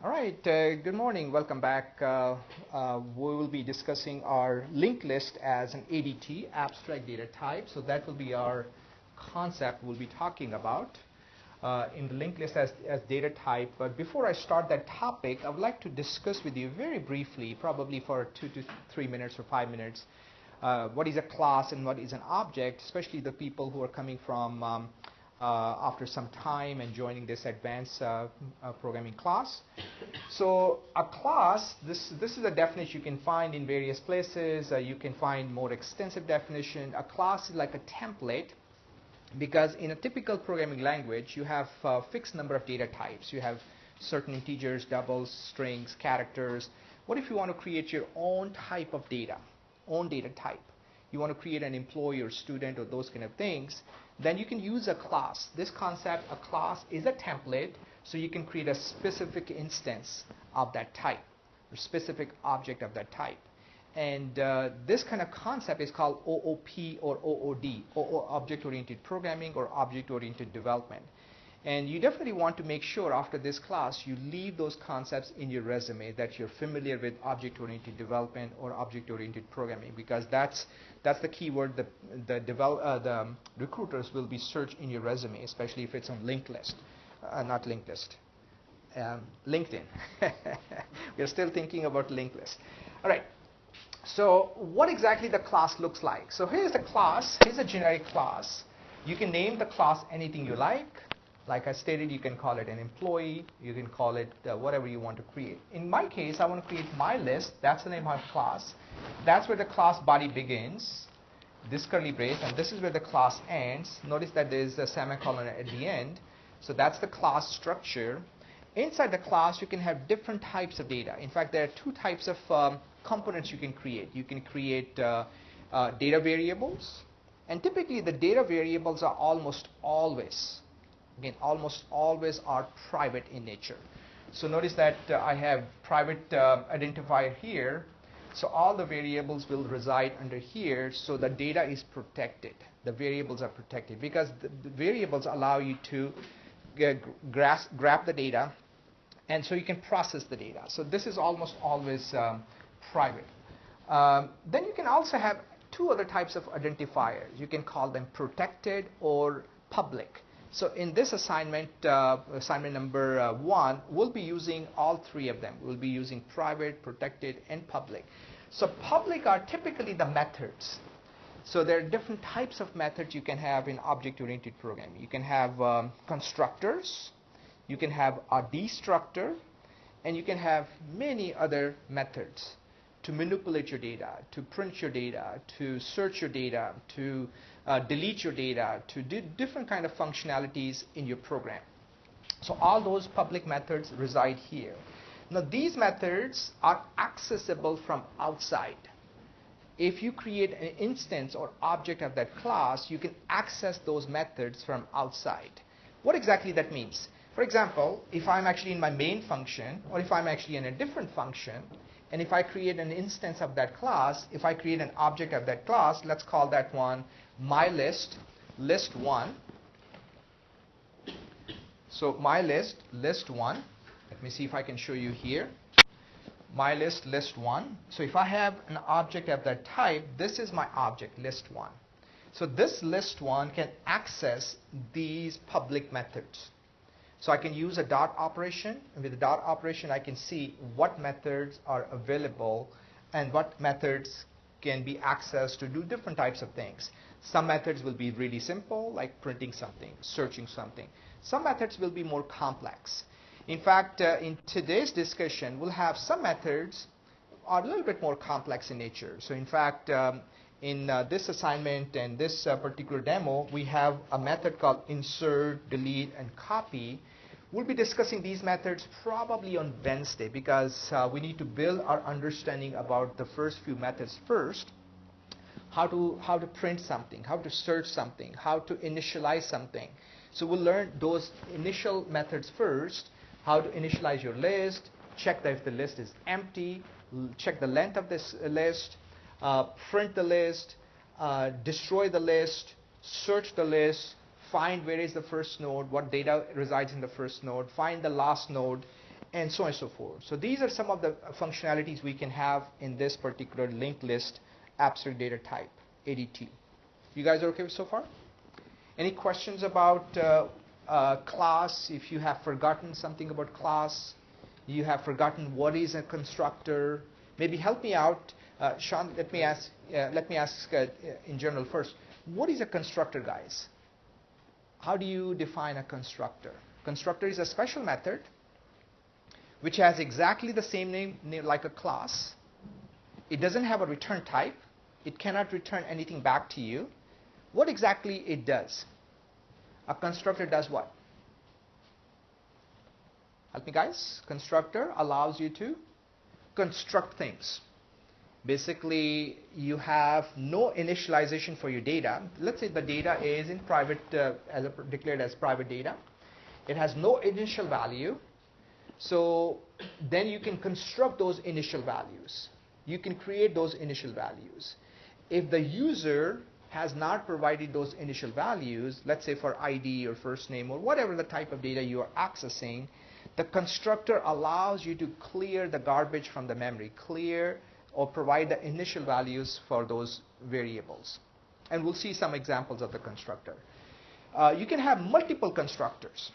All right, good morning. Welcome back. We will be discussing our linked list as an ADT, abstract data type. So that will be our concept we'll be talking about in the linked list as data type. But before I start that topic, I would like to discuss with you very briefly, probably for 2 to 3 minutes or 5 minutes, what is a class and what is an object, especially the people who are coming from after some time and joining this advanced programming class. So a class, this is a definition you can find in various places. You can find more extensive definition. A class is like a template because in a typical programming language, you have a fixed number of data types. You have certain integers, doubles, strings, characters. What if you want to create your own type of data, own data type? You want to create an employee or student or those kind of things, then you can use a class. This concept, a class is a template, so you can create a specific instance of that type, or specific object of that type. And this kind of concept is called OOP or OOD, object-oriented programming or object-oriented development. And you definitely want to make sure after this class you leave those concepts in your resume, that you're familiar with object-oriented development or object-oriented programming, because that's the keyword the recruiters will be searched in your resume, especially if it's on linked list, not linked list, LinkedIn. We're still thinking about linked list. All right. So what exactly the class looks like? So here's the class. Here's a generic class. You can name the class anything you like. Like I stated, you can call it an employee. You can call it whatever you want to create. In my case, I want to create my list. That's the name of class. That's where the class body begins, this curly brace, and this is where the class ends. Notice that there is a semicolon at the end. So that's the class structure. Inside the class, you can have different types of data. In fact, there are two types of components you can create. You can create data variables, and typically the data variables are almost always are private in nature. So notice that I have private identifier here. So all the variables will reside under here, so the data is protected. The variables are protected because the variables allow you to grab the data, and so you can process the data. So this is almost always private. Then you can also have two other types of identifiers. You can call them protected or public. So in this assignment, assignment number 1, we'll be using all three of them. We'll be using private, protected, and public. So public are typically the methods. So there are different types of methods you can have in object-oriented programming. You can have constructors, you can have a destructor, and you can have many other methods to manipulate your data, to print your data, to search your data, to delete your data, to do different kind of functionalities in your program. So all those public methods reside here. Now these methods are accessible from outside. If you create an instance or object of that class, you can access those methods from outside. What exactly that means? For example, if I'm actually in my main function, or if I'm actually in a different function, and if I create an instance of that class, if I create an object of that class, let's call that one my list, list 1. So my list, list 1. Let me see if I can show you here. My list, list 1. So if I have an object of that type, this is my object, list 1. So this list 1 can access these public methods. So I can use a dot operation, and with the dot operation I can see what methods are available and what methods can be accessed to do different types of things. Some methods will be really simple, like printing something, searching something. Some methods will be more complex. In fact, in today's discussion, we'll have some methods are a little bit more complex in nature. So in fact, in this assignment and this particular demo, we have a method called insert, delete, and copy. We'll be discussing these methods probably on Wednesday because we need to build our understanding about the first few methods first. How to print something, how to search something, how to initialize something. So we'll learn those initial methods first, how to initialize your list, check that if the list is empty, check the length of this list, print the list, destroy the list, search the list, find where is the first node, what data resides in the first node, find the last node, and so on and so forth. So these are some of the functionalities we can have in this particular linked list abstract data type, ADT. You guys are okay so far? Any questions about class? If you have forgotten something about class, you have forgotten what is a constructor, maybe help me out. Sean, let me ask in general first. What is a constructor, guys? How do you define a constructor? Constructor is a special method which has exactly the same name like a class. It doesn't have a return type. It cannot return anything back to you. What exactly it does? A constructor does what? Help me, guys. Constructor allows you to construct things. Basically, you have no initialization for your data. Let's say the data is in private, declared as private data. It has no initial value. So then you can construct those initial values. You can create those initial values. If the user has not provided those initial values, let's say for ID or first name or whatever the type of data you are accessing, the constructor allows you to clear the garbage from the memory, clear or provide the initial values for those variables. And we'll see some examples of the constructor. You can have multiple constructors.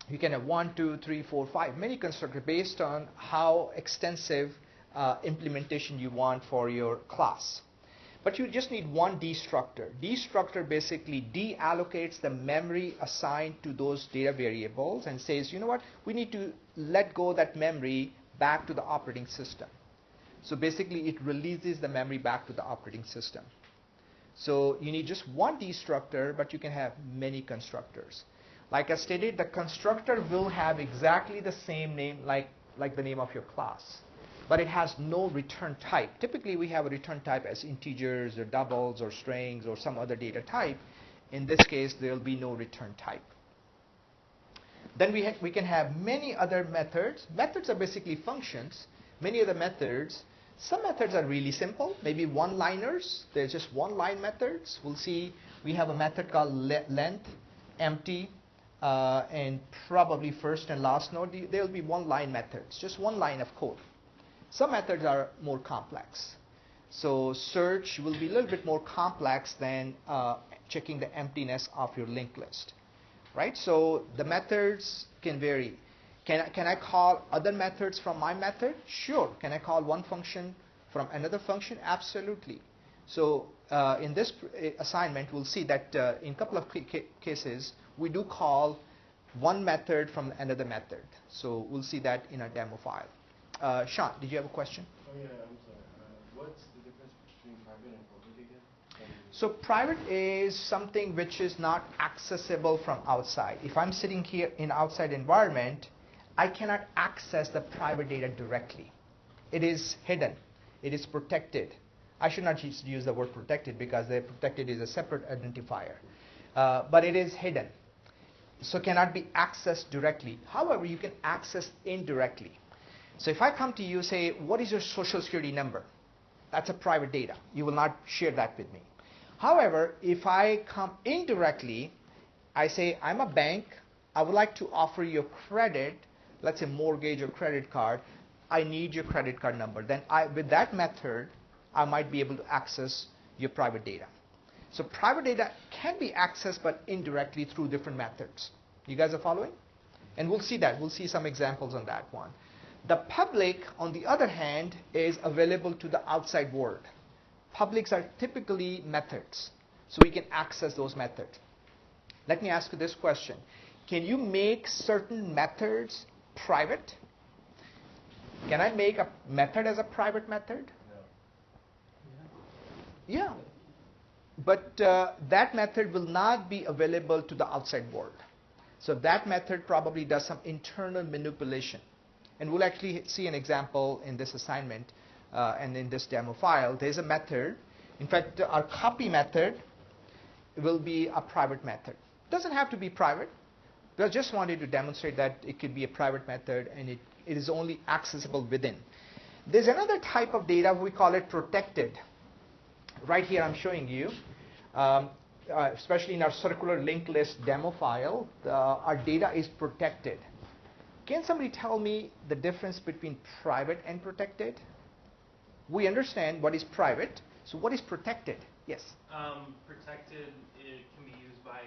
You can have 1, 2, 3, 4, 5, many constructors based on how extensive implementation you want for your class. But you just need one destructor. Destructor basically deallocates the memory assigned to those data variables and says, you know what, we need to let go that memory back to the operating system. So basically it releases the memory back to the operating system. So you need just one destructor, but you can have many constructors. Like I stated, the constructor will have exactly the same name like the name of your class, but it has no return type. Typically we have a return type as integers or doubles or strings or some other data type. In this case, there will be no return type. Then we can have many other methods. Methods are basically functions. Many other methods. Some methods are really simple, maybe one-liners. There's just one-line methods. We'll see we have a method called length, empty, and probably first and last node. There will be one-line methods, just one line of code. Some methods are more complex. So search will be a little bit more complex than checking the emptiness of your linked list, right? So the methods can vary. Can I call other methods from my method? Sure. Can I call one function from another function? Absolutely. So in this assignment, we'll see that in a couple of cases, we do call one method from another method. So we'll see that in our demo file. Sean, did you have a question? Oh yeah, I'm sorry. What's the difference between private and public again? So private is something which is not accessible from outside. If I'm sitting here in outside environment, I cannot access the private data directly. It is hidden. It is protected. I should not use the word protected because the protected is a separate identifier. But it is hidden. So cannot be accessed directly. However, you can access indirectly. So if I come to you, say, what is your social security number? That's a private data. You will not share that with me. However, if I come indirectly, I say, I'm a bank. I would like to offer you a credit, let's say mortgage or credit card. I need your credit card number. Then with that method, I might be able to access your private data. So private data can be accessed, but indirectly through different methods. You guys are following? And we'll see that. We'll see some examples on that one. The public, on the other hand, is available to the outside world. Publics are typically methods, so we can access those methods. Let me ask you this question. Can you make certain methods private? Can I make a method as a private method? No. Yeah. But that method will not be available to the outside world. So that method probably does some internal manipulation. And we'll actually see an example in this assignment and in this demo file. There's a method. In fact, our copy method will be a private method. It doesn't have to be private. I just wanted to demonstrate that it could be a private method and it is only accessible within. There's another type of data, we call it protected. Right here I'm showing you, especially in our circular linked list demo file, our data is protected. Can somebody tell me the difference between private and protected? We understand what is private, so what is protected? Yes? Protected, it can be used by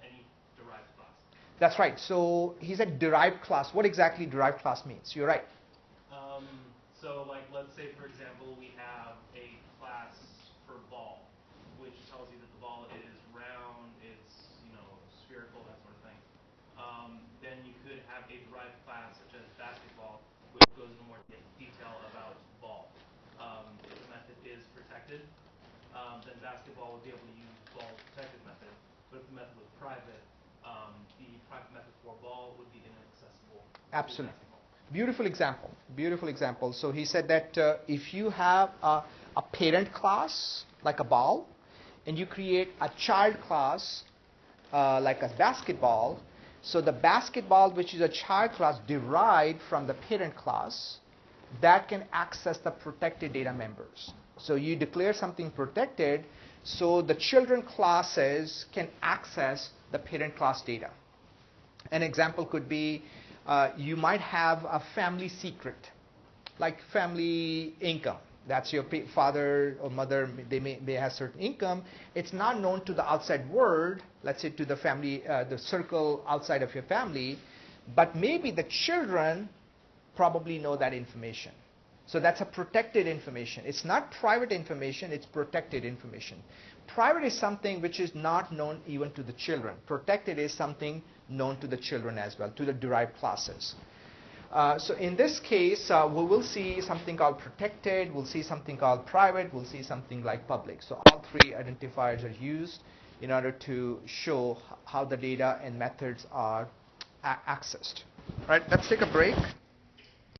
any derived class. That's right. So he said derived class. What exactly derived class means? You're right. So like, let's say for example, we have a class for ball, which tells you that the ball is round, it's spherical, that sort of thing. Then you could have a derived class such as basketball, which goes into more detail about ball. If the method is protected, then basketball would be able to use ball's protected method. But if the method was private, the private method for ball would be inaccessible. Absolutely. Beautiful example. Beautiful example. So he said that if you have a parent class, like a ball, and you create a child class, like a basketball, so the basketball, which is a child class derived from the parent class, that can access the protected data members. So you declare something protected, so the children classes can access the parent class data. An example could be you might have a family secret, like family income. That's your father or mother, they may have certain income. It's not known to the outside world, let's say to the family, the circle outside of your family, but maybe the children probably know that information. So that's a protected information. It's not private information, it's protected information. Private is something which is not known even to the children. Protected is something known to the children as well, to the derived classes. So in this case, we will see something called protected, we'll see something called private, we'll see something like public. So all three identifiers are used in order to show how the data and methods are accessed. All right, let's take a break.